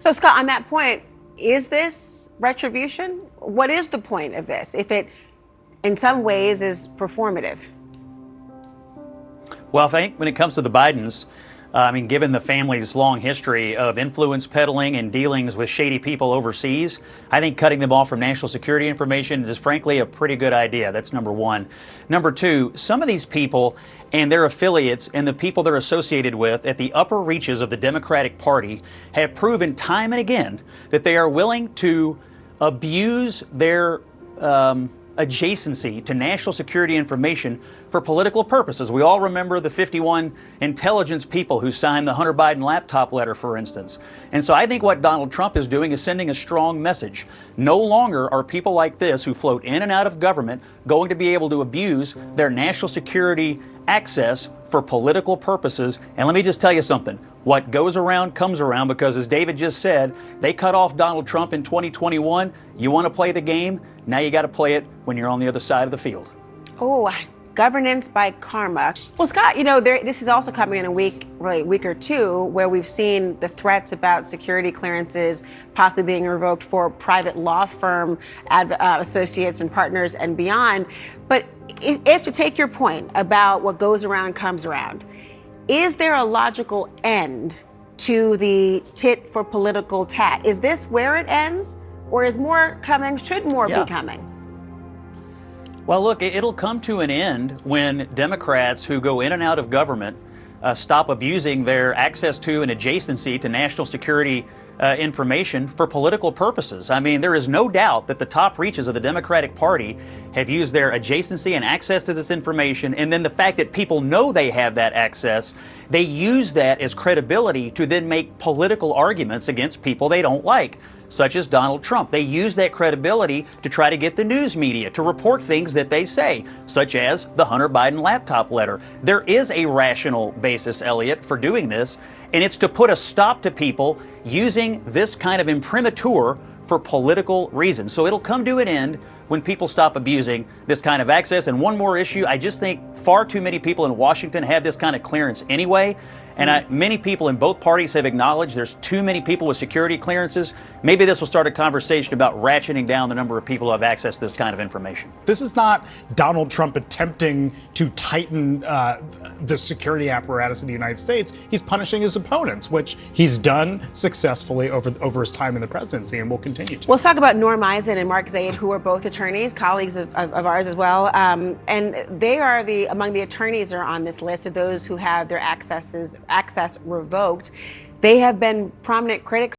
So, Scott, on that point, is this retribution? What is the point of this if it, in some ways, is performative? Well, I think when it comes to the Bidens, given the family's long history of influence peddling and dealings with shady people overseas, I think cutting them off from national security information is frankly a pretty good idea. That's number one. Number two, some of these people and their affiliates and the people they're associated with at the upper reaches of the Democratic Party have proven time and again that they are willing to abuse their adjacency to national security information for political purposes. We all remember the 51 intelligence people who signed the Hunter Biden laptop letter, for instance. And so I think what Donald Trump is doing is sending a strong message. No longer are people like this who float in and out of government going to be able to abuse their national security access for political purposes. And let me just tell you something. What goes around comes around, because as David just said, they cut off Donald Trump in 2021. You want to play the game? Now you got to play it when you're on the other side of the field. Oh, governance by karma. Well, Scott, this is also coming in a week or two, where we've seen the threats about security clearances possibly being revoked for private law firm associates and partners and beyond. But if to take your point about what goes around comes around, is there a logical end to the tit for political tat? Is this where it ends, or is more coming? Should more be coming? Well, look, it'll come to an end when Democrats who go in and out of government stop abusing their access to and adjacency to national security information for political purposes. I mean, there is no doubt that the top reaches of the Democratic Party have used their adjacency and access to this information, and then the fact that people know they have that access, they use that as credibility to then make political arguments against people they don't like, such as Donald Trump. They use that credibility to try to get the news media to report things that they say, such as the Hunter Biden laptop letter. There is a rational basis, Elliot, for doing this, and it's to put a stop to people using this kind of imprimatur for political reasons. So it'll come to an end when people stop abusing this kind of access. And one more issue, I just think far too many people in Washington have this kind of clearance anyway. And many people in both parties have acknowledged there's too many people with security clearances. Maybe this will start a conversation about ratcheting down the number of people who have access to this kind of information. This is not Donald Trump attempting to tighten the security apparatus of the United States. He's punishing his opponents, which he's done successfully over his time in the presidency and will continue to. Let's talk about Norm Eisen and Mark Zaid, who are both attorneys, colleagues of ours as well. And they are among the attorneys are on this list of those who have their access revoked. They have been prominent critics